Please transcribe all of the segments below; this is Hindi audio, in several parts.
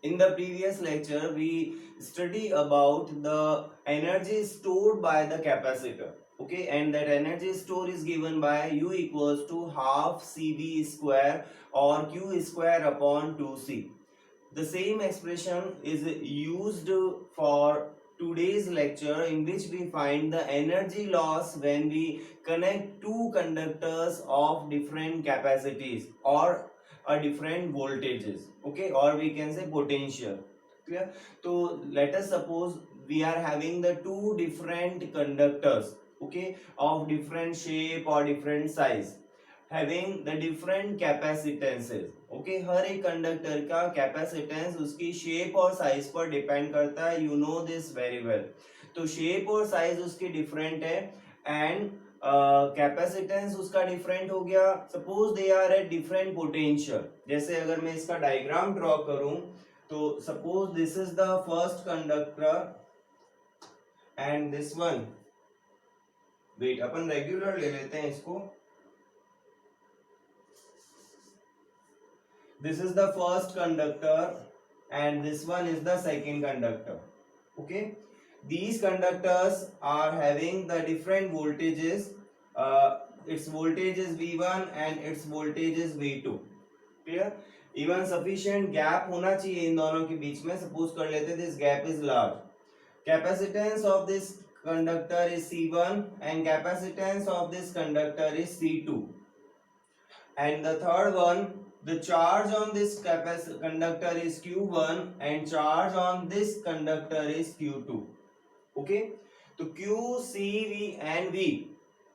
In the previous lecture, we study about the energy stored by the capacitor. Okay, and that energy store is given by U equals to half CV square or Q square upon 2C. The same expression is used for today's lecture, in which we find the energy loss when we connect two conductors of different capacities or a different voltages, okay, or we can say potential. Clear? So let us suppose we are having the two different conductors, okay, of different shape or different size, having the different capacitances. Okay, हर एक कंडक्टर का कैपेसिटेंस उसकी शेप और साइज पर डिपेंड करता है, you know this very well. तो शेप और साइज उसकी डिफरेंट है एंड कैपेसिटेंस उसका डिफरेंट हो गया. Suppose they are at different potential. जैसे अगर मैं इसका डायग्राम ड्रॉ करूं तो suppose this is the first conductor and this one. Wait, अपन रेगुलर ले लेते हैं इसको. This is the first conductor and this one is the second conductor. Okay, these conductors are having the different voltages. Its voltage is V1 and its voltage is V2. Clear? Even sufficient gap होना चाहिए इन दोनों के बीच में. Suppose कर लेते this gap is large. Capacitance of this conductor is C1 and capacitance of this conductor is C2. And the third one, the charge on this conductor is Q1 and charge on this conductor is Q2. Okay, so Q, C, V and V,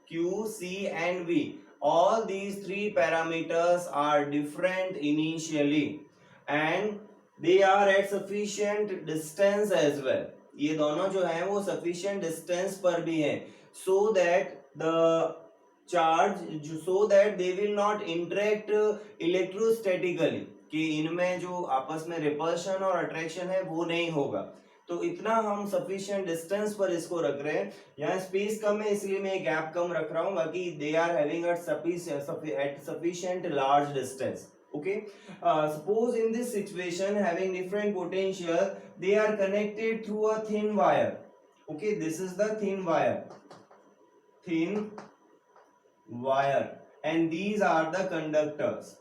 Q, C and V, all these three parameters are different initially and they are at sufficient distance as well. ये दोनों जो हैं वो sufficient distance पर भी हैं so that the charge, so that they will not interact electrostatically, कि इनमें जो आपस में रिपल्शन और अट्रैक्शन है वो नहीं होगा. तो इतना हम सफिशिएंट डिस्टेंस पर इसको रख रहे हैं. यहाँ स्पेस कम है इसलिए मैं गैप कम रख रहा हूँ, बाकी they are having at sufficient large distance. Okay, suppose in this situation having different potential, they are connected through a thin wire. Okay, this is the thin wire and these are the conductors.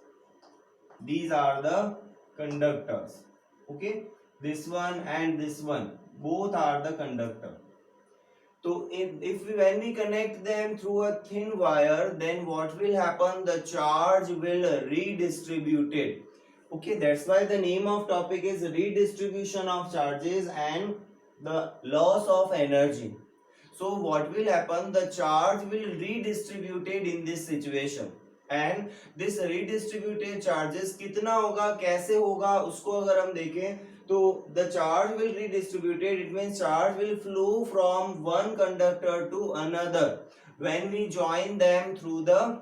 Okay, this one and this one, both are the conductor. So when we connect them through a thin wire, then what will happen? The charge will redistributed. Okay, that's why the name of topic is redistribution of charges and the loss of energy. So what will happen? The charge will redistributed in this situation and this redistributed charges कितना होगा, कैसे होगा, उसको अगर हम देखें तो the charge will redistributed. It means charge will flow from one conductor to another when we join them through the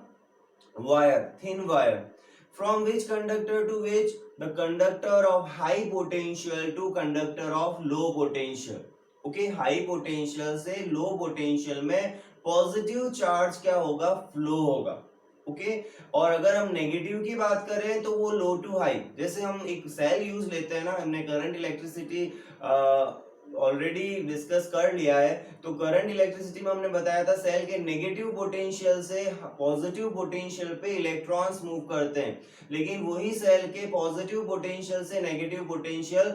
wire, thin wire. From which conductor to which? The conductor of high potential to conductor of low potential. Okay, high potential से लो पोटेंशियल में पॉजिटिव चार्ज क्या होगा? फ्लो होगा. ओके, और अगर हम नेगेटिव की बात करें तो वो लो टू हाई. जैसे हम एक सेल यूज लेते हैं ना, हमने करंट इलेक्ट्रिसिटी ऑलरेडी डिस्कस कर लिया है. तो करंट इलेक्ट्रिसिटी में हमने बताया था सेल के नेगेटिव पोटेंशियल से पॉजिटिव पोटेंशियल पे इलेक्ट्रॉन्स मूव करते हैं, लेकिन वही सेल के पॉजिटिव पोटेंशियल से नेगेटिव पोटेंशियल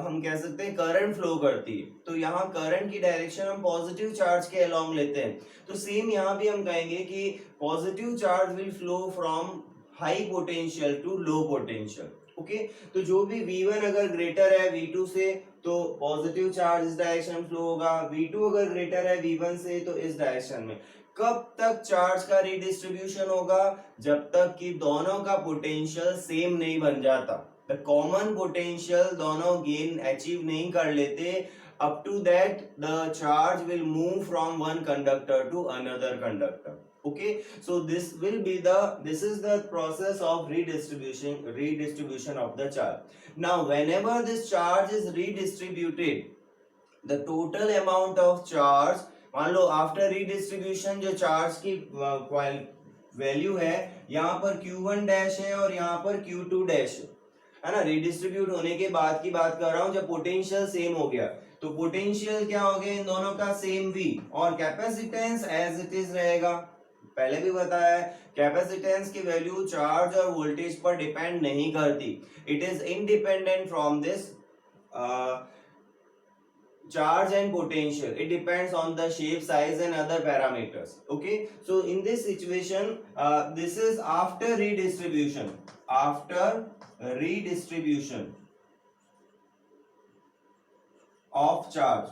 हम कह सकते हैं करंट फ्लो करती है. तो यहाँ करंट की डायरेक्शन हम पॉजिटिव चार्ज के अलोंग लेते हैं. तो सेम यहाँ भी हम कहेंगे कि positive charge will flow from high potential to low potential. Okay, तो जो भी V1 अगर ग्रेटर है V2 से तो पॉजिटिव चार्ज इस डायरेक्शन में फ्लो होगा. V2 अगर ग्रेटर है V1 से तो इस डायरेक्शन में. कब तक चार्ज का रिडिस्ट्रीब्यूशन होगा? जब तक कि दोनों का पोटेंशियल सेम नहीं बन जाता, द कॉमन पोटेंशियल दोनों गेन अचीव नहीं कर लेते. up to that the charge will move from one conductor to another conductor. Okay, so this is the process of redistribution of the charge. Now whenever this charge is redistributed, the total amount of charge, मान लो आफ्टर रिडिस्ट्रीब्यूशन जो चार्ज की वैल्यू है, यहाँ पर Q1 डैश है और यहाँ पर Q2 डैश है. है ना, रिडिस्ट्रीब्यूट होने के बाद की बात कर रहा हूं, जब पोटेंशियल सेम हो गया तो पोटेंशियल क्या हो गया इन दोनों का, सेम V, और कैपेसिटेंस एज इट इज रहेगा। पहले भी बताया है कैपेसिटेंस की वैल्यू चार्ज और वोल्टेज पर डिपेंड नहीं करती, it is independent from this charge and potential, it depends on the shape, size and other parameters. Okay, so in this situation this is after redistribution, after redistribution of charge,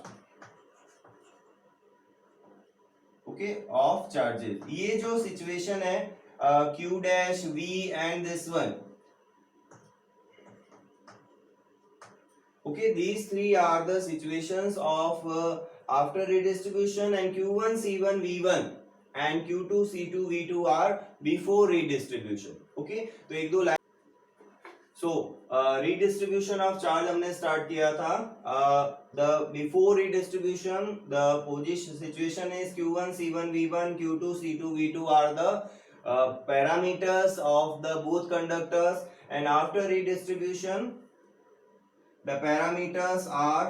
okay, of charges. ये जो situation है q dash v and this one, okay, these three are the situations of after redistribution, and q1 c1 v1 and q2 c2 v2 are before redistribution. Okay, तो एक दो line, so redistribution of charge हमने start किया था, the before redistribution the position situation is q1 c1 v1 q2 c2 v2 are the parameters of the both conductors, and after redistribution the parameters are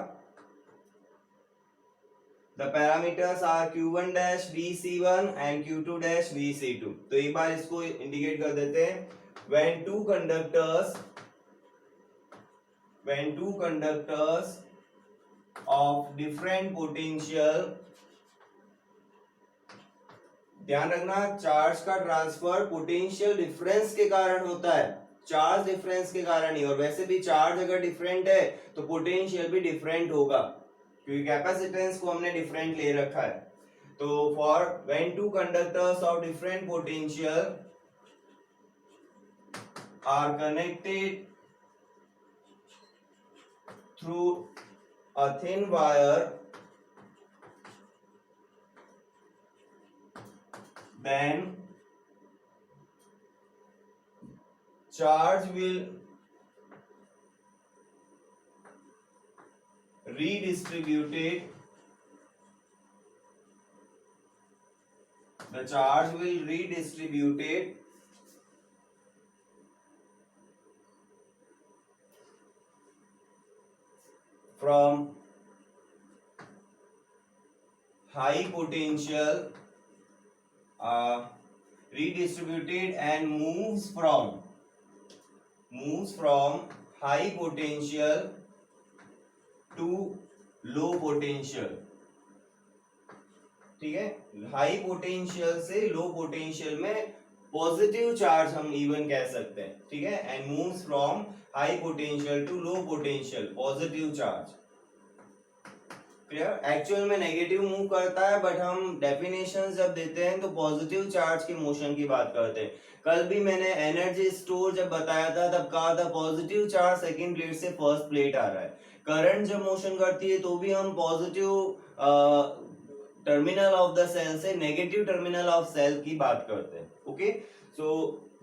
q1 dash vc1 and q2 dash vc2. तो एक बार इसको इंडिकेट कर देते हैं, when two conductors of different potential, ध्यान रखना चार्ज का ट्रांसफर पोटेंशियल डिफरेंस के कारण होता है, चार्ज डिफरेंस के कारण ही, और वैसे भी चार्ज अगर डिफरेंट है तो पोटेंशियल भी डिफरेंट होगा, क्योंकि कैपेसिटेंस को हमने डिफरेंट ले रखा है। तो for when two conductors of different potential are connected through a thin wire, then charge will redistributed, the charge will redistributed from high potential, redistributed and moves from high potential to low potential, ठीक है, हाई पोटेंशियल से लो पोटेंशियल में पॉजिटिव चार्ज हम इवन कह सकते हैं, ठीक है, and moves from high potential to low potential positive charge. Clear, actual में नेगेटिव मूव करता है, बट हम डेफिनेशन जब देते हैं तो पॉजिटिव चार्ज के मोशन की बात करते हैं। कल भी मैंने एनर्जी स्टोर जब बताया था तब कहा था पॉजिटिव चार्ज सेकंड प्लेट से फर्स्ट प्लेट आ रहा है, करंट जब मोशन करती है तो भी हम positive terminal of the cell से नेगेटिव टर्मिनल ऑफ सेल की बात करते हैं। Okay, so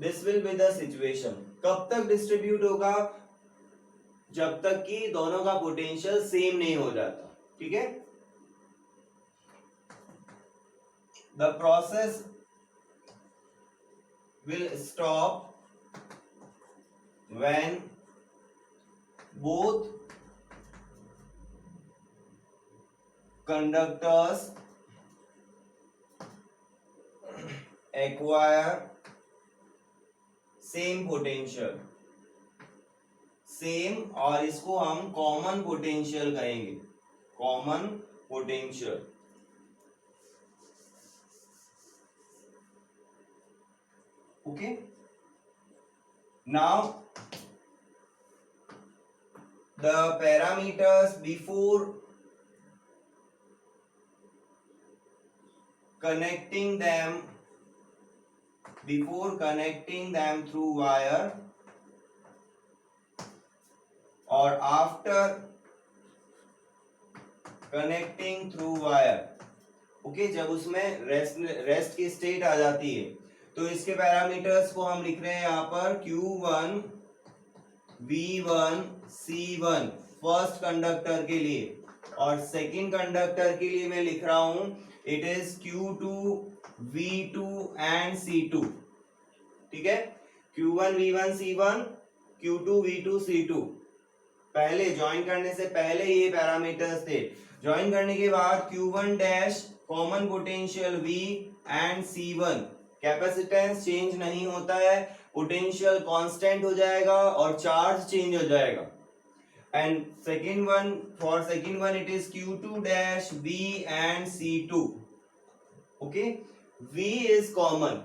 this will be the situation. कब तक डिस्ट्रीब्यूट होगा, जब तक कि दोनों का पोटेंशियल सेम नहीं हो जाता, ठीक है। The process will stop when both conductors acquire same potential, same, और इसको हम कॉमन पोटेंशियल कहेंगे, common potential. Okay, now the parameters before connecting them through wire or after connecting through wire, okay, जब उसमें रेस्ट की स्टेट आ जाती है तो इसके पैरामीटर्स को हम लिख रहे हैं यहाँ पर Q1 V1 C1 first conductor के लिए, और सेकंड कंडक्टर के लिए मैं लिख रहा हूं it is Q2 V2 and C2, ठीक है, Q1 V1 C1 Q2 V2 C2, पहले ज्वाइन करने से पहले ये पैरामीटर्स थे। ज्वाइन करने के बाद Q1 dash common potential V and C1, capacitance change नहीं होता है, पोटेंशियल कांस्टेंट हो जाएगा और चार्ज चेंज हो जाएगा। And second one, for second one it is Q2 dash V and C2, okay. V is common.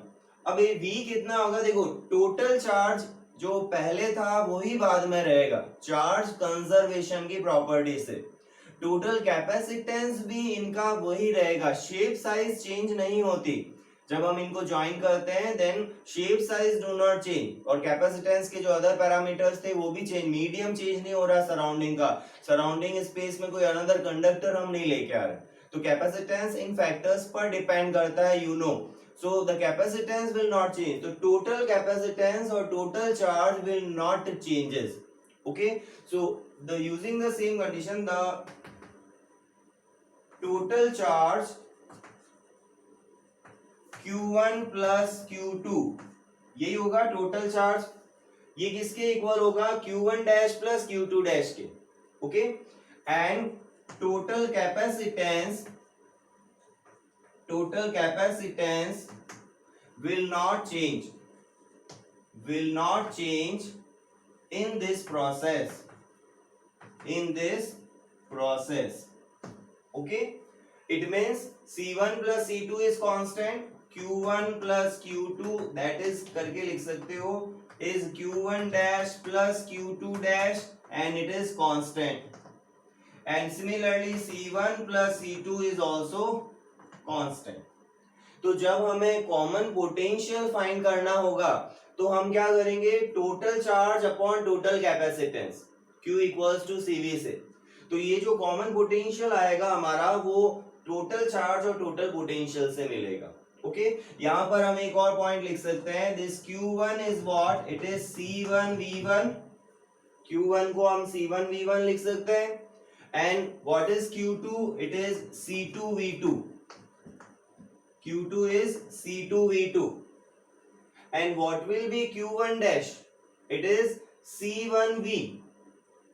अब ये V कितना होगा, देखो टोटल चार्ज जो पहले था वही बाद में रहेगा, चार्ज कंजर्वेशन की प्रॉपर्टी से। टोटल कैपेसिटेंस भी इनका वही रहेगा, शेप साइज चेंज नहीं होती। जब हम इनको ज्वाइन करते हैं then shape size do not change, और कैपेसिटेंस के जो अदर पैरामीटर्स थे वो भी चेंज, मीडियम चेंज नहीं हो रहा सराउंडिंग का, सराउंडिंग स्पेस में कोई अनदर कंडक्टर हम नहीं लेके आ रहे। तो कैपेसिटेंस इन फैक्टर्स पर डिपेंड करता है, you no. So the capacitance will not change. The total capacitance or total charge will not changes. Okay. So the using the same condition, the total charge Q1 plus Q2 यही होगा टोटल चार्ज। ये किसके इक्वल होगा, Q1 dash plus Q2 dash के, okay. And total capacitance will not change in this process, okay. It means C1 plus C2 is constant, Q1 plus Q2 that is करके लिख सकते हो is Q1 dash plus Q2 dash and it is constant, and similarly C1 plus C2 is also constant. तो जब हमें कॉमन पोटेंशियल फाइंड करना होगा तो हम क्या करेंगे, total charge upon total capacitance Q equals to CV से। तो ये जो कॉमन पोटेंशियल आएगा हमारा वो टोटल चार्ज और टोटल पोटेंशियल से मिलेगा, ओके। यहां पर हम एक और पॉइंट लिख सकते हैं, this Q1 is what, it is C1V1, Q1 को हम C1V1 लिख सकते हैं, and what is Q2, it is C2V2, Q2 is C2V2, and what will be Q1 dash, it is C1V,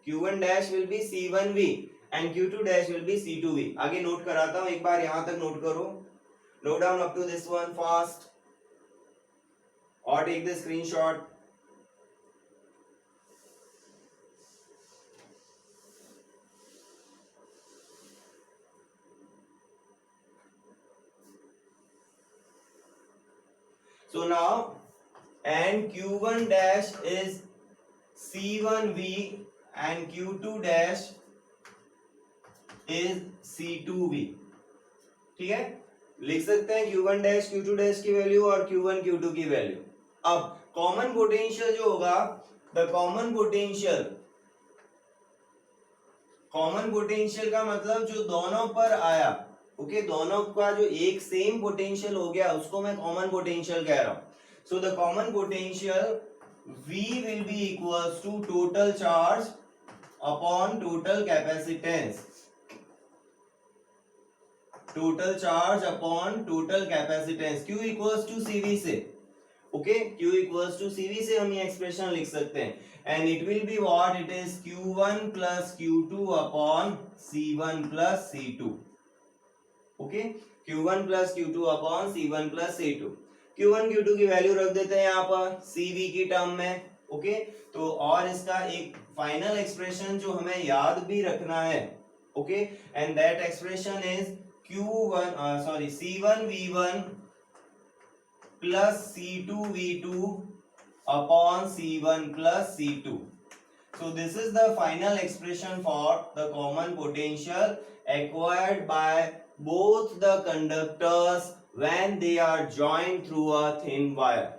Q1 dash will be C1V and Q2 dash will be C2V। आगे नोट कराता हूं, एक बार यहां तक नोट करो, note down up to this one fast or take the screenshot। So now, and Q1 dash is C1V and Q2 dash is C2V, ठीक है। लिख सकते हैं Q1 dash Q2 dash की वैल्यू और Q1 Q2 की वैल्यू। अब कॉमन पोटेंशियल जो होगा, द कॉमन पोटेंशियल का मतलब जो दोनों पर आया, ओके, दोनों का जो एक सेम पोटेंशियल हो गया उसको मैं कॉमन पोटेंशियल कह रहा हूं। So the common potential V will be equals to total charge upon total capacitance, Q equals to CV से, okay, Q equals to CV से हम ये एक्सप्रेशन लिख सकते हैं, and it will be what, it is Q1 plus Q2 upon C1 plus C2, okay, Q1 plus Q2 upon C1 plus C2। Q1 Q2 की वैल्यू रख देते हैं यहाँ पर CV की टर्म में, ओके। तो और इसका एक फाइनल एक्सप्रेशन जो हमें याद भी रखना है, okay, and that expression is C1V1 plus C2V2 upon C1 plus C2। So this is the final expression for the common potential acquired by both the conductors when they are joined through a thin wire,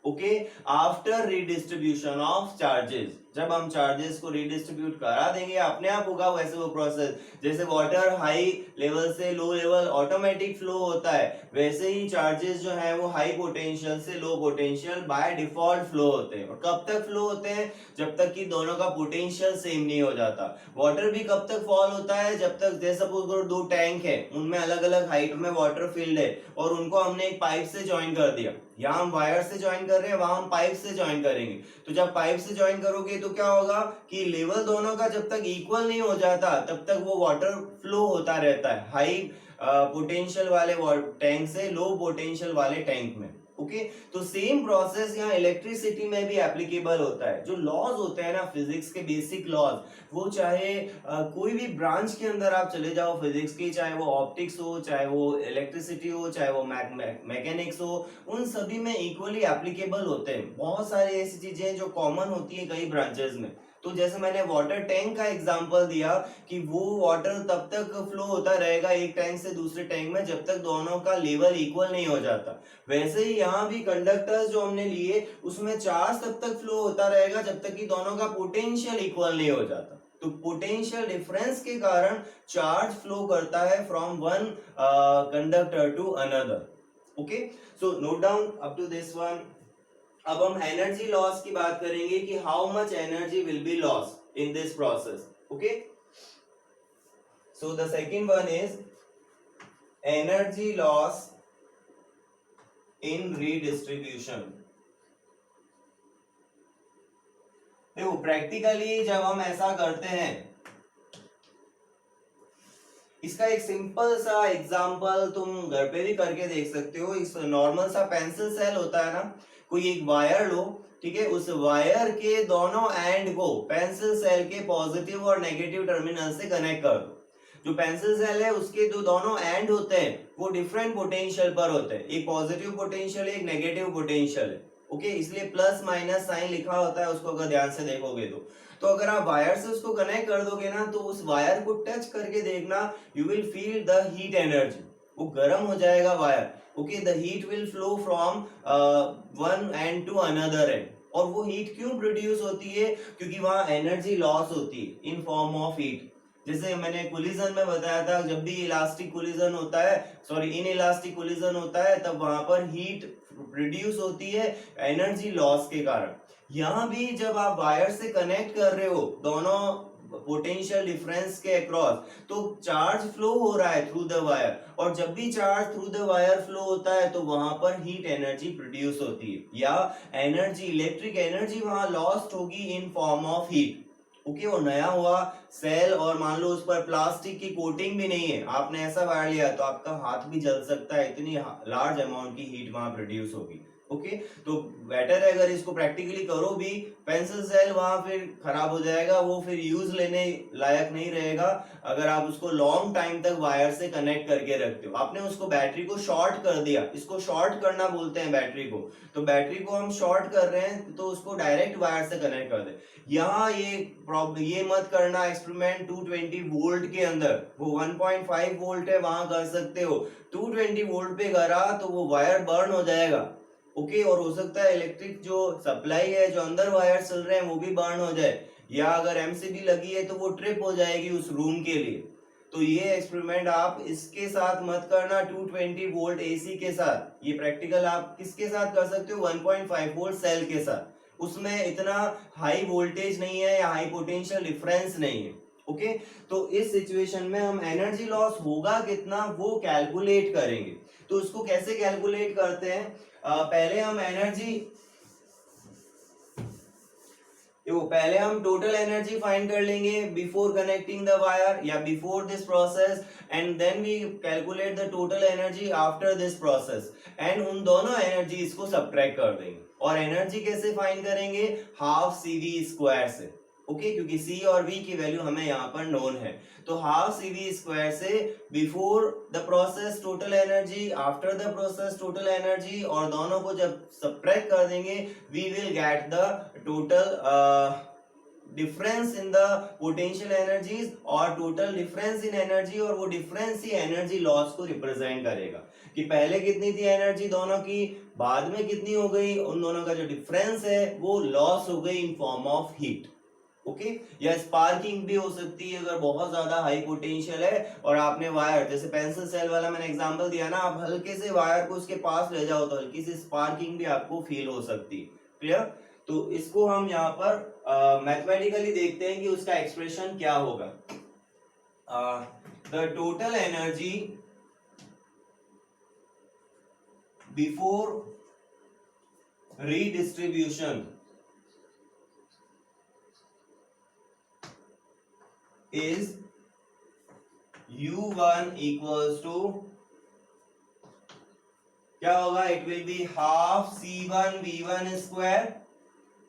okay, after redistribution of charges। जब हम चार्जेस को रिडिस्ट्रीब्यूट करा देंगे अपने आप होगा वैसे वो प्रोसेस, जैसे वाटर हाई लेवल से लो लेवल ऑटोमेटिक फ्लो होता है, वैसे ही चार्जेस जो है वो हाई पोटेंशियल से low potential by default flow होते हैं। और कब तक फ्लो होते हैं, जब तक कि दोनों का पोटेंशियल सेम नहीं हो जाता। वाटर भी कब तक फॉल होता है, जब तक, जैसे सपोज करो दो टैंक है, उनमें अलग अलग हाइट में वाटर फिल्ड है और उनको हमने एक पाइप से ज्वाइन कर दिया, यहाँ हम वायर से ज्वाइन कर रहे हैं, वहां हम पाइप से ज्वाइन करेंगे। तो जब पाइप से ज्वाइन करोगे तो क्या होगा कि लेवल दोनों का जब तक इक्वल नहीं हो जाता तब तक वो वाटर फ्लो होता रहता है हाई पोटेंशियल वाले टैंक से लो पोटेंशियल वाले टैंक में। ओके, तो सेम प्रोसेस यहाँ इलेक्ट्रिसिटी में भी एप्लीकेबल होता है। जो लॉज होते हैं ना फिजिक्स के बेसिक लॉज, वो चाहे कोई भी ब्रांच के अंदर आप चले जाओ फिजिक्स की, चाहे वो ऑप्टिक्स हो, चाहे वो इलेक्ट्रिसिटी हो, चाहे वो मैकेनिक्स हो, उन सभी में इक्वली एप्लीकेबल होते हैं। बहुत सारी ऐसी चीजें जो कॉमन होती है कई ब्रांचेस में। तो जैसे मैंने वाटर टैंक का एग्जांपल दिया कि वो वाटर तब तक फ्लो होता रहेगा एक टैंक से दूसरे टैंक में जब तक दोनों का लेवल इक्वल नहीं हो जाता। वैसे ही यहाँ भी कंडक्टर्स जो हमने लिए उसमें चार्ज तब तक फ्लो होता रहेगा जब तक कि दोनों का पोटेंशियल इक्वल नहीं हो जाता। तो पोटेंशियल डिफरेंस के कारण चार्ज फ्लो करता है from one conductor to another. Okay, so note down up to this one. अब हम एनर्जी लॉस की बात करेंगे कि how much energy will be loss in this process. Okay, so the second one is energy loss in redistribution. देखो प्रैक्टिकली जब हम ऐसा करते हैं, इसका एक सिंपल सा एग्जांपल तुम घर पे भी करके देख सकते हो। इस नॉर्मल सा पेंसिल सेल होता है ना, कोई एक वायर लो, ठीक है, उस वायर के दोनों एंड को पेंसिल सेल के पॉजिटिव और नेगेटिव टर्मिनल से कनेक्ट कर दो। जो पेंसिल सेल है उसके जो दोनों एंड होते हैं वो डिफरेंट पोटेंशियल पर होते हैं, एक पॉजिटिव पोटेंशियल है एक नेगेटिव पोटेंशियल है। ओके, इसलिए प्लस माइनस साइन लिखा होता है उसको अगर ध्यान से देखोगे तो अगर आप वायर से उसको कनेक्ट कर दोगे ना तो उस वायर को टच करके देखना, you will feel the heat energy, वो गर्म हो जाएगा wire. Okay, the heat will flow from one end to another end. और वो हीट क्यों प्रोड्यूस होती है? क्योंकि वहां एनर्जी लॉस होती है इन फॉर्म ऑफ हीट। जैसे मैंने कोलिजन में बताया था, जब भी इलास्टिक कोलिजन होता है, सॉरी इन इलास्टिक कोलिजन होता है, तब वहां पर हीट प्रोड्यूस होती है एनर्जी लॉस के कारण। यहाँ भी जब आप वायर से कनेक्ट कर रहे हो दोनों पोटेंशियल डिफरेंस के अक्रॉस, तो चार्ज फ्लो हो रहा है थ्रू द वायर, और जब भी charge through the wire flow होता है तो वहां पर हीट एनर्जी प्रोड्यूस होती है या एनर्जी, इलेक्ट्रिक एनर्जी वहां लॉस्ट होगी in form of heat. Okay, और नया हुआ सेल, और मान लो उस पर प्लास्टिक की कोटिंग भी नहीं है, आपने ऐसा वायर लिया तो आपका हाथ भी जल सकता है, इतनी लार्ज अमाउंट की हीट वहां प्रोड्यूस होगी। ओके, तो बेटर है अगर इसको प्रैक्टिकली करो भी, पेंसिल सेल वहां फिर खराब हो जाएगा, वो फिर यूज लेने लायक नहीं रहेगा अगर आप उसको लॉन्ग टाइम तक वायर से कनेक्ट करके रखते हो। आपने उसको बैटरी को शॉर्ट कर दिया, इसको शॉर्ट करना बोलते हैं बैटरी को, तो बैटरी को हम शॉर्ट कर रहे हैं तो उसको डायरेक्ट वायर से कनेक्ट कर दे। यहाँ ये मत करना एक्सपेरिमेंट 220 वोल्ट के अंदर, वो 1.5 वोल्ट है वहां कर सकते हो, 220 वोल्ट पे करा तो वो वायर बर्न हो जाएगा। ओके, और हो सकता है इलेक्ट्रिक जो सप्लाई है, जो अंदर वायर चल रहे हैं वो भी बर्न हो जाए, या अगर एमसीबी लगी है तो वो ट्रिप हो जाएगी उस रूम के लिए। तो ये एक्सपेरिमेंट आप इसके साथ मत करना 220 वोल्ट एसी के साथ। ये प्रैक्टिकल आप किसके साथ कर सकते हो? 1.5 वोल्ट सेल के साथ, उसमें इतना हाई वोल्टेज नहीं है या हाई पोटेंशियल डिफरेंस नहीं है। ओके, तो इस सिचुएशन में हम एनर्जी लॉस होगा कितना वो कैलकुलेट करेंगे। तो उसको कैसे कैलकुलेट करते हैं? पहले हम टोटल एनर्जी फाइंड कर लेंगे बिफोर कनेक्टिंग द वायर या before this process, and then we calculate the total energy after this process, and उन दोनों एनर्जीज को सब्ट्रैक्ट कर देंगे। और एनर्जी कैसे फाइंड करेंगे? हाफ CV स्क्वायर से। ओके, क्योंकि C और V की वैल्यू हमें यहाँ पर नोन है, तो हाफ CV स्क्वायर से before the process total energy, after the process total energy, और दोनों को जब सब्ट्रैक्ट कर देंगे we will get the total difference in the potential energies और टोटल डिफरेंस इन एनर्जी, और वो डिफरेंस ही एनर्जी लॉस को रिप्रेजेंट करेगा कि पहले कितनी थी एनर्जी दोनों की, बाद में कितनी हो गई, उन दोनों का जो डिफरेंस है वो लॉस हो गई in form of heat. Okay, या स्पार्किंग भी हो सकती है अगर बहुत ज्यादा हाई पोटेंशियल है और आपने वायर, जैसे पेंसिल सेल वाला मैंने एग्जांपल दिया ना, आप हल्के से वायर को उसके पास ले जाओ तो हल्की सी स्पार्किंग भी आपको फील हो सकती है। क्लियर? तो इसको हम यहाँ पर मैथमेटिकली देखते हैं कि उसका एक्सप्रेशन क्या होगा। The total energy before redistribution is u1 equals to क्या होगा, it will be half C1 V1 square,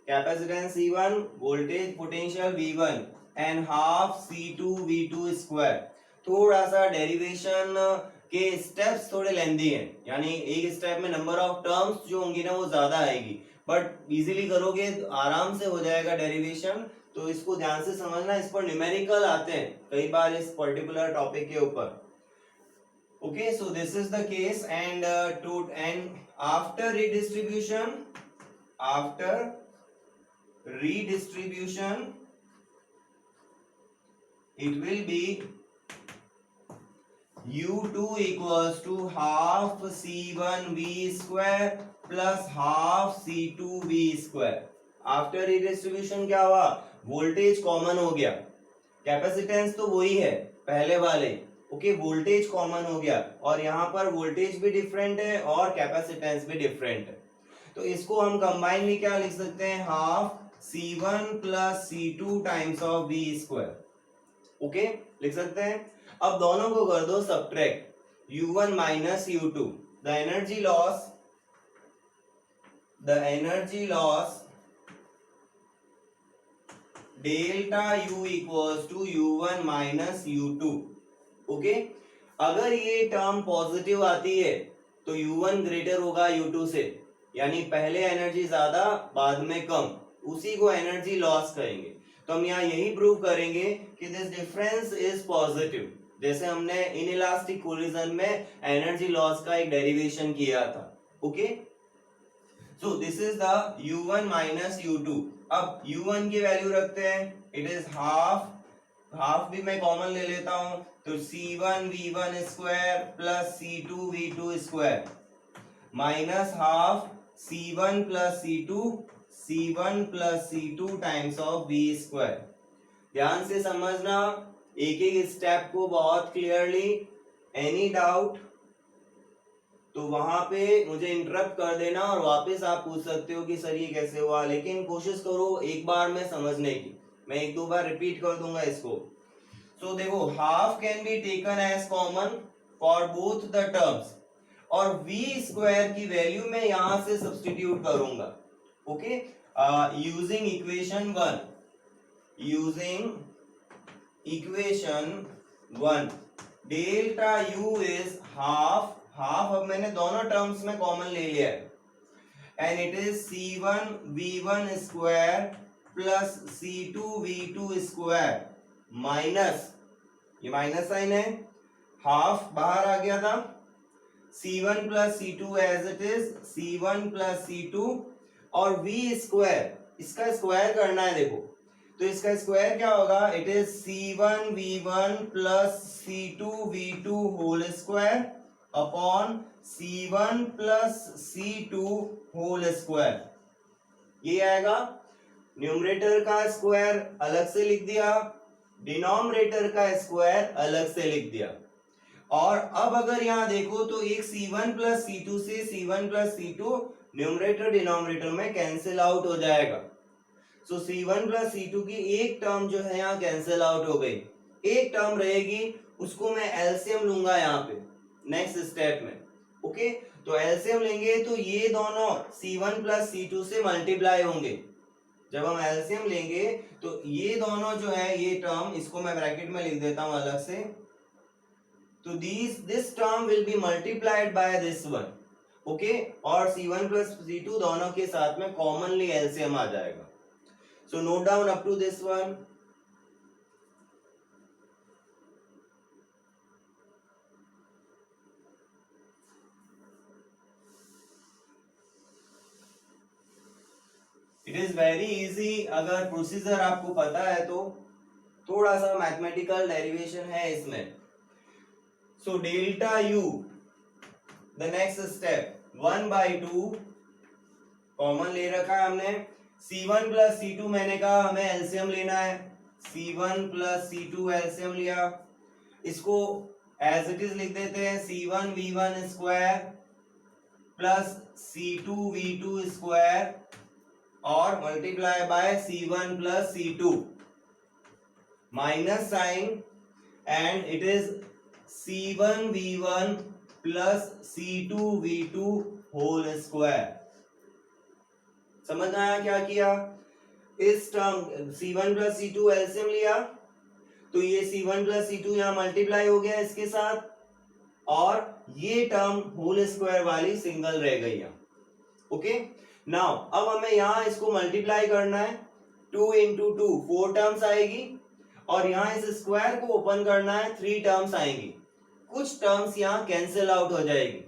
capacitance C1, voltage potential V1 and half C2 V2 square. थोड़ा सा डेरिवेशन के स्टेप्स थोड़े लेंदी हैं, यानी एक स्टेप में नंबर ऑफ टर्म्स जो होंगी ना वो ज्यादा आएगी, बट इजीली करोगे तो आराम से हो जाएगा डेरिवेशन। तो इसको ध्यान से समझना, इस पर न्यूमेरिकल आते हैं कई बार इस पर्टिकुलर टॉपिक के ऊपर। Okay, so this is the case, and after redistribution, it will be u2 equals to half C1 V square plus half C2 V square। After redistribution क्या हुआ, वोल्टेज कॉमन हो गया, कैपेसिटेंस तो वही है पहले वाले, ओके वोल्टेज कॉमन हो गया, और यहाँ पर वोल्टेज भी डिफरेंट है और कैपेसिटेंस भी डिफरेंट है। तो इसको हम कंबाइनली क्या लिख सकते हैं, half C1 plus C2 times of V square, okay लिख सकते हैं। अब दोनों को कर दो subtract, U1 minus U2, the energy loss delta U equals to U1 minus U2, okay अगर ये टर्म पॉजिटिव आती है तो U1 ग्रेटर होगा U2 से, यानी पहले एनर्जी ज्यादा बाद में कम, उसी को एनर्जी लॉस कहेंगे। तो हम यहाँ यही प्रूव करेंगे कि दिस डिफरेंस इज पॉजिटिव, जैसे हमने इनइलास्टिक कोलिजन में एनर्जी लॉस का एक डेरिवेशन किया था, okay so this is the U1 minus U2। अब U1 की वैल्यू रखते हैं, इट इज हाफ भी मैं कॉमन ले लेता हूं, तो C1 V1 square plus C2 V2 square minus half C1 plus C2 times of V square. ध्यान से समझना एक एक स्टेप को बहुत क्लियरली, एनी डाउट तो वहां पे मुझे इंटरप्ट कर देना और वापस आप पूछ सकते हो कि सर ये कैसे हुआ, लेकिन कोशिश करो एक बार में समझने की, मैं एक दो बार रिपीट कर दूंगा इसको। सो देखो half can be taken as common for both the terms, और v स्क्वायर की वैल्यू मैं यहां से सब्स्टिट्यूट करूंगा, okay using equation 1 delta u is half अब मैंने दोनों टर्म्स में कॉमन ले लिया है, and it is C1 V1 square plus C2 V2 square minus, ये माइनस साइन है, हाफ बाहर आ गया था, C1 plus C2 as it is C1 plus C2, और V स्क्वायर इसका स्क्वायर करना है, देखो तो इसका स्क्वायर क्या होगा, it is C1 V1 plus C2 V2 whole square upon C1 plus C2 whole square, ये आएगा। न्यूमरेटर का स्क्वायर अलग से लिख दिया, डिनोमिनेटर का स्क्वायर अलग से लिख दिया, और अब अगर यहां देखो तो एक C1 प्लस C2 से C1 plus C2 numerator denominator में कैंसिल आउट हो जाएगा। सो C1 प्लस C2 की एक टर्म जो है यहाँ कैंसिल आउट हो गई, एक टर्म रहेगी, उसको मैं एलसीएम लूंगा यहाँ पे नेक्स्ट स्टेप में, ओके तो एलसीएम लेंगे तो ये दोनों C1 प्लस C2 से मल्टीप्लाई होंगे। जब हम एलसीएम लेंगे तो ये दोनों जो है, ये टर्म इसको मैं ब्रैकेट में लिख देता हूं अलग से, तो this term will B multiplied by this one, okay और C1 प्लस C2 दोनों के साथ में कॉमनली एलसीएम आ जाएगा। So note down up to this one. It is very easy, अगर प्रोसीजर आपको पता है तो, थोड़ा सा मैथमेटिकल डेरिवेशन है इसमें। So delta U, the next step 1/2 common ले रखा है हमने, C1 प्लस C2 मैंने कहा हमें एलसीएम लेना है, C1 प्लस C2 एलसीएम लिया, इसको एज इट इज लिख देते हैं C1 V1 square plus C2V2 square और multiply by C1 plus C2 minus sign and it is C1V1 plus C2V2 whole square. समझ में आया क्या किया? इस term C1 plus C2 LCM लिया तो ये C1 प्लस C2 यहां मल्टीप्लाई हो गया इसके साथ और ये टर्म होल स्क्वायर वाली सिंगल रह गई है। ओके, नाउ अब हमें यहां इसको मल्टीप्लाई करना है, 2 इंटू 2 4 टर्म्स आएगी और यहां इस स्क्वायर को ओपन करना है, 3 टर्म्स आएंगी। कुछ टर्म्स यहां कैंसिल आउट हो जाएगी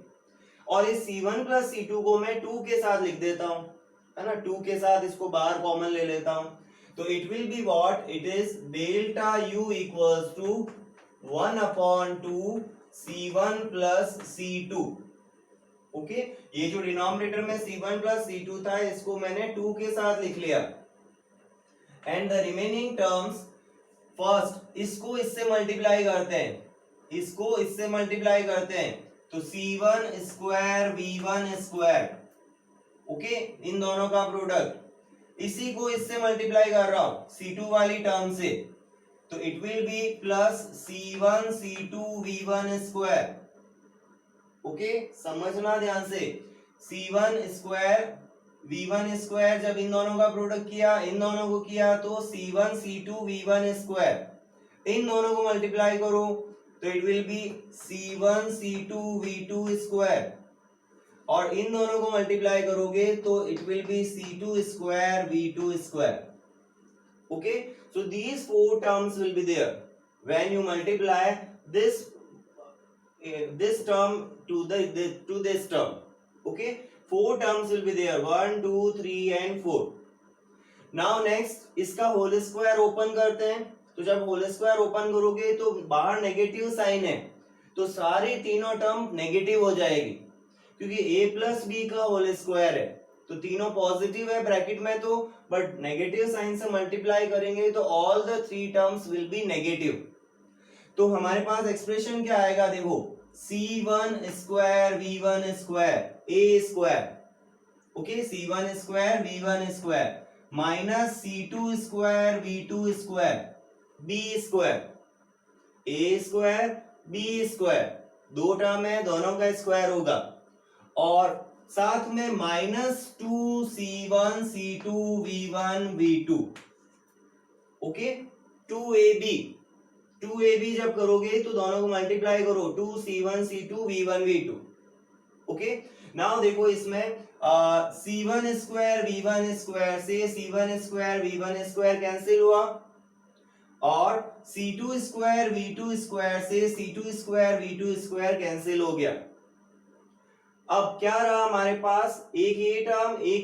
और इस C1 प्लस C2 को मैं 2 के साथ लिख देता हूं, है ना, 2 के साथ इसको बाहर कॉमन ले लेता हूं तो it will be what, it is delta U equals to 1/2 C1 plus C2। Okay, ये जो डिनोमिनेटर में C1 प्लस C2 था इसको मैंने 2 के साथ लिख लिया and the remaining terms, first इसको इससे मल्टीप्लाई करते हैं, इसको इससे मल्टीप्लाई करते हैं तो C1 square V1 square, okay, इन दोनों का प्रोडक्ट, इसी को इससे मल्टीप्लाई कर रहा हूं C2 वाली टर्म से तो it will B plus C1 C2 V1 square. Okay, समझना ध्यान से, C1 स्क्वायर V1 स्क्वायर जब इन दोनों का प्रोडक्ट किया, इन दोनों को किया तो C1 C2 V1 स्क्वायर, इन दोनों को मल्टीप्लाई करो तो it will B C1 C2 V2 square और इन दोनों को मल्टीप्लाई करोगे तो it will B C2 square V2 square. Okay, so these 4 terms will be there when you multiply this term to this term. Okay, 4 terms will be there, 1 2 3 and 4. now next इसका होल स्क्वायर ओपन करते हैं तो जब होल स्क्वायर ओपन करोगे तो बाहर नेगेटिव साइन है तो सारी तीनों टर्म नेगेटिव हो जाएगी क्योंकि a प्लस बी का होल स्क्वायर है तो तीनों पॉजिटिव है ब्रैकेट में तो, बट नेगेटिव साइन से मल्टीप्लाई करेंगे तो all the 3 terms will be negative. तो हमारे पास एक्सप्रेशन क्या आएगा, देखो C1 square V1 square a square, okay, C1 square V1 square minus C2 square V2 square b square, a square b square, दो टर्म है दोनों का स्क्वायर होगा और साथ में minus 2C1 C2 V1 V2, okay, 2AB जब करोगे तो दोनों को मल्टीप्लाई करो 2C1 C2 V1 V2। Okay, now देखो इसमें C1 स्क्वायर V1 स्क्वायर से C1 square V1 square cancel हुआ और C2 स्क्वायर V2 स्क्वायर से C2 square V2 square cancel हो गया। अब क्या रहा हमारे पास, एक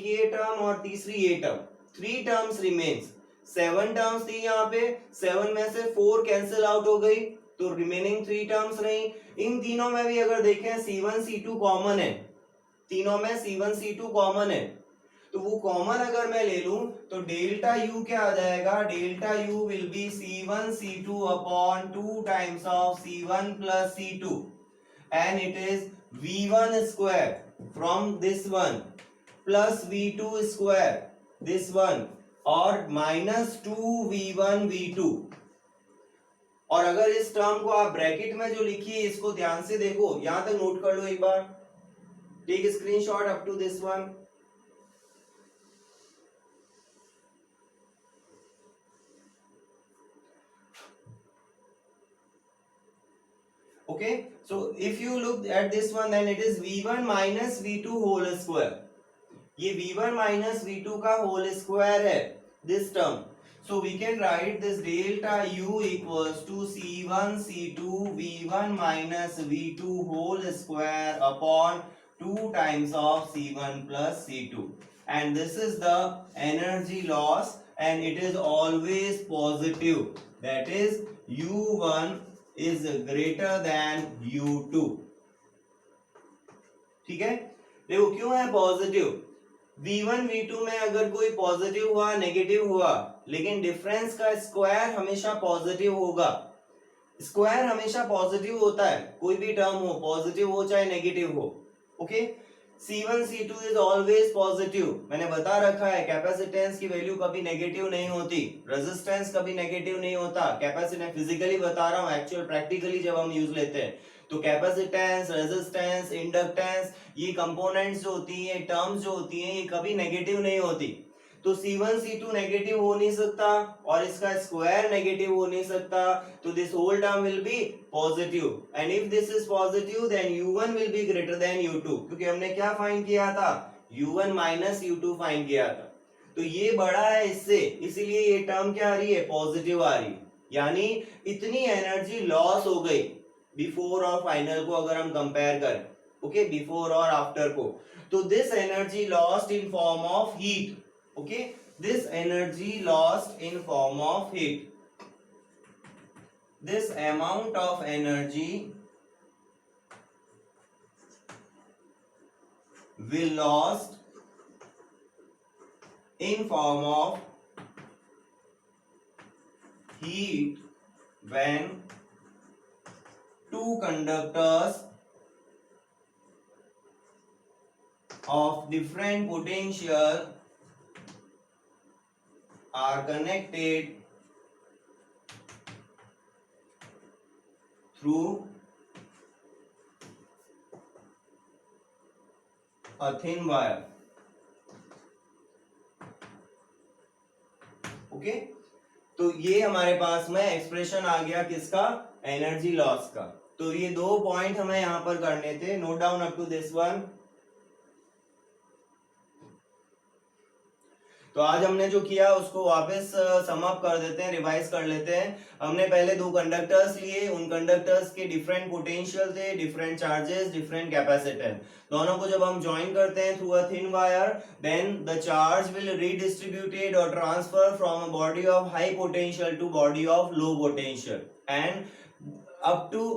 ये टर्म और तीसरी ये टर्म, 3 टर्म्स रिमेन्स, 7 टर्म्स थी यहाँ पे, 7 में से 4 कैंसिल आउट हो गई तो रिमेनिंग 3 टर्म्स रही। इन तीनों में भी अगर देखें C1 C2 कॉमन है, तीनों में C1 C2 कॉमन है तो वो कॉमन अगर मैं ले लूं तो डेल्टा U क्या आ जाएगा, delta U will be C1 C2 upon 2 times of C1 plus C2 and it is V1 square from this one plus V2 square this one और minus 2V1 V2। और अगर इस टर्म को आप ब्रैकेट में जो लिखी है इसको ध्यान से देखो, यहां तक नोट कर लो एक बार, take screenshot up to this one. Okay, so if you look at this one then it is V1 minus V2 whole square, ये V1 minus V2 का whole square है this term, so we can write this delta U equals to C1 C2 V1 minus V2 whole square upon 2 times of C1 plus C2 and this is the energy loss and it is always positive, that is U1 is greater than U2। ठीक है, देखो क्यों है पॉजिटिव, V1 V2 में अगर कोई पॉजिटिव हुआ नेगेटिव हुआ लेकिन डिफरेंस का स्क्वायर हमेशा पॉजिटिव होगा, स्क्वायर हमेशा पॉजिटिव होता है, कोई भी टर्म हो पॉजिटिव हो चाहे नेगेटिव हो। Okay, C1 C2 is always positive. मैंने बता रखा है कैपेसिटेंस की वैल्यू कभी नेगेटिव नहीं होती, रेजिस्टेंस कभी नेगेटिव नहीं होता। कैपेसिटेंस फिजिकली बता रहा हूँ, एक्चुअल प्रैक्टिकली जब हम यूज लेते हैं तो कैपेसिटेंस, रेजिस्टेंस, इंडक्टेंस, ये कंपोनेंट्स जो होती है, टर्म्स जो होती हैं, ये कभी नेगेटिव नहीं होती। तो C1 C2 नेगेटिव हो नहीं सकता और इसका स्क्वायर नेगेटिव हो नहीं सकता, तो this whole term will be positive. And if this is positive then U1 will be greater than U2, क्योंकि हमने क्या फाइंड किया था, U1 माइनस U2 फाइंड किया था। तो ये बड़ा है इससे, इसीलिए ये टर्म क्या आ रही है, पॉजिटिव आ रही है। यानी इतनी एनर्जी लॉस हो गई बिफोर और फाइनल को अगर हम कंपेयर करें, ओके, बिफोर और आफ्टर को। तो this energy lost in form of heat, okay, this energy lost in form of heat, this amount of energy will lost in form of heat when two conductors of different potential are connected through a thin wire, okay. तो ये हमारे पास में एक्सप्रेशन आ गया किसका, एनर्जी लॉस का। तो ये दो पॉइंट हमें यहां पर करने थे, note down up to this one. तो आज हमने जो किया उसको वापस सम अप कर देते हैं, रिवाइज कर लेते हैं। हमने पहले दो कंडक्टर्स लिए, उन कंडक्टर्स के डिफरेंट पोटेंशियल थे, डिफरेंट चार्जेस, डिफरेंट कैपेसिटेंस। दोनों को जब हम ज्वाइन करते हैं through a thin wire, then the charge will redistributed और transfer from a body of high potential to body of low potential, and up to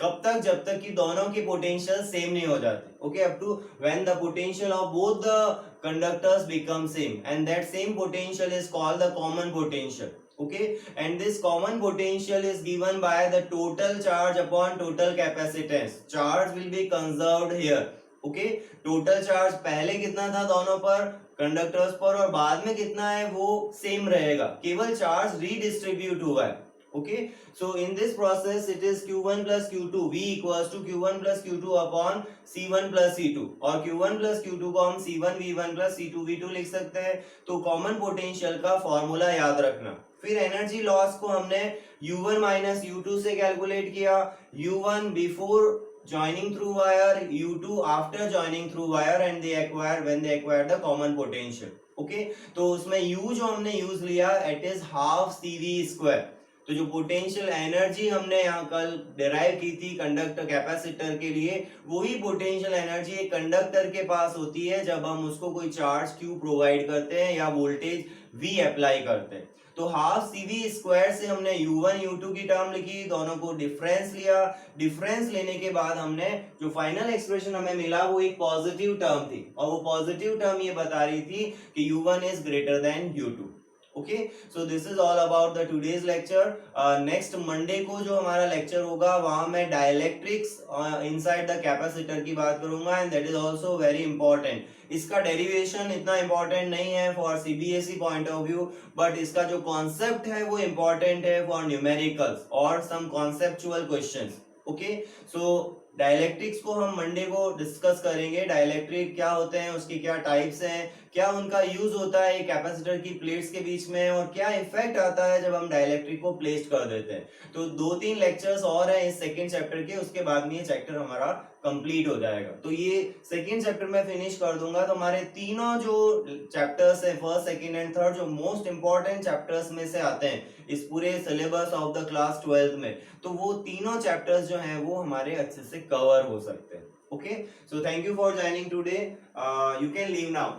कब तक, जब तक कि दोनों की पोटेंशियल सेम नहीं हो जाते, okay, up to when the potential of both the conductors become same, and that same potential is called the common potential, okay, and this common potential is given by the total charge upon total capacitance. Charge will be conserved here, okay, total charge पहले कितना था दोनों पर, कंडक्टर्स पर, और बाद में कितना है वो सेम रहेगा, केवल चार्ज रीडिस्ट्रीब्यूट हुआ है, okay. So in this process it is q1 plus q2, v equals to q1 plus q2 upon c1 plus c2, और q1 plus q2 को हम c1 v1 plus c2 v2 लिख सकते हैं। तो कॉमन पोटेंशियल का फॉर्मूला याद रखना। फिर एनर्जी लॉस को हमने u1 माइनस u2 से कैलकुलेट किया, u1 before joining through wire, u2 after joining through wire, and they acquire when they acquire the common potential, okay. तो उसमें u जो हमने यूज लिया, it is half cv square। तो जो पोटेंशियल एनर्जी हमने यहाँ कल डिराइव की थी कंडक्टर कैपेसिटर के लिए, वही पोटेंशियल एनर्जी एक कंडक्टर के पास होती है जब हम उसको कोई चार्ज Q प्रोवाइड करते हैं या वोल्टेज V अप्लाई करते हैं। तो हाफ CV स्क्वायर से हमने U1 U2 की टर्म लिखी, दोनों को डिफरेंस लिया, डिफरेंस लेने के बाद हमने जो फाइनल एक्सप्रेशन हमें मिला वो एक पॉजिटिव टर्म थी, और वो पॉजिटिव टर्म ये बता रही थी कि U1 is greater than U2, okay. So this is all about the today's lecture. Next Monday को जो हमारा लेक्चर होगा वहां मैं डाइलेक्ट्रिक्स इनसाइड द कैपेसिटर की बात करूंगा, and that is also very important. इसका डेरिवेशन इतना इंपॉर्टेंट नहीं है for CBSE point of view, but इसका जो कॉन्सेप्ट है वो इंपॉर्टेंट है फॉर न्यूमेरिकल्स और सम कॉन्सेप्चुअल क्वेश्चंस, ओके। सो डाइलेक्ट्रिक्स को हम मंडे को डिस्कस करेंगे, डाइलेक्ट्रिक क्या होते हैं, उसकी क्या टाइप्स हैं, क्या उनका यूज होता है कैपेसिटर की प्लेट्स के बीच में, और क्या इफेक्ट आता है जब हम डाइलेक्ट्रिक को प्लेस्ड कर देते हैं। तो 2-3 लेक्चर्स और हैं इस सेकंड चैप्टर के, उसके बाद में ये चैप्टर हमारा कंप्लीट हो जाएगा। तो ये सेकंड चैप्टर में फिनिश कर दूंगा, तो हमारे तीनों जो चैप्टर्स है, फर्स्ट, सेकंड एंड थर्ड, जो मोस्ट इंपॉर्टेंट चैप्टर्स में से आते हैं इस पूरे syllabus of the class 12th में, तो वो तीनों चैप्टर्स जो हैं वो हमारे अच्छे से कवर हो सकते हैं, okay. So thank you for joining today, you can leave now.